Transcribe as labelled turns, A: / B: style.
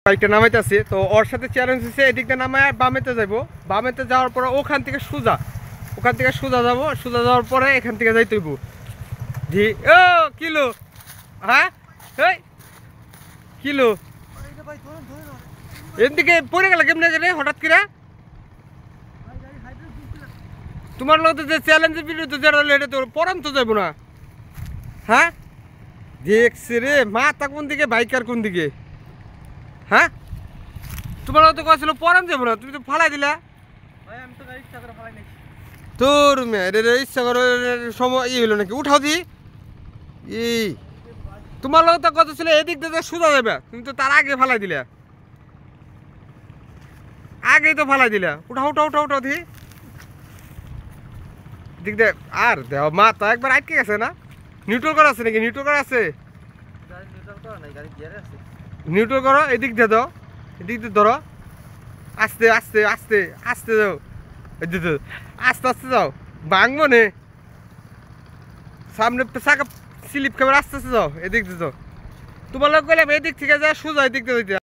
A: বাইকটা নামাইতেছি তো ওর সাথে চ্যালেঞ্জ হচ্ছে এদিকটা নামায় বামেতে যাবো, বামেতে যাওয়ার পরে ওখান থেকে সোজা যাবো, সোজা যাওয়ার পরে এখান থেকে যাইতে হইব। জি ও কিলো, হ্যাঁ এই কিলো এদিকে পড়ে গেল কেমনে রে হঠাৎ করে? তোমার লোক যে চ্যালেঞ্জের বিরুদ্ধে যারা এটা তো পরান তো যাবো না। হ্যাঁ দেখছি রে মাথা কোন দিকে বাইকার কোন দিকে। হ্যাঁ তোমার তো কছিল পরান যাবো না, তুমি তো ফালাই দিলা। তোর ইচ্ছা করো সময় ই হইলো নাকি? উঠাও দি এই তোমার লোক তো কত ছিল এদিক দিয়ে সোজা যাবে, তুমি তো তার আগে ফালাই দিলা, আগেই তো ফালাই দিলা। উঠাও উঠাও উঠাও উঠাও দি দিক দে। আর দেও মা তো একবার আটকে গেছে না? নিউট্রাল করা আছে নাকি? নিউট্রাল করা আছে, নিউট্রাল করো। এদিক দিয়ে দাও, এদিক দিয়ে ধরো, আস্তে আস্তে আস্তে আস্তে যাও, আস্তে আস্তে যাও, ভাঙবো নে সামনে চাকা স্লিপ খাবার, আস্তে আস্তে যাও, এদিক দিয়ে যাও। তোমার লোক গেলাম এদিক থেকে যা সোজা এদিক দিয়ে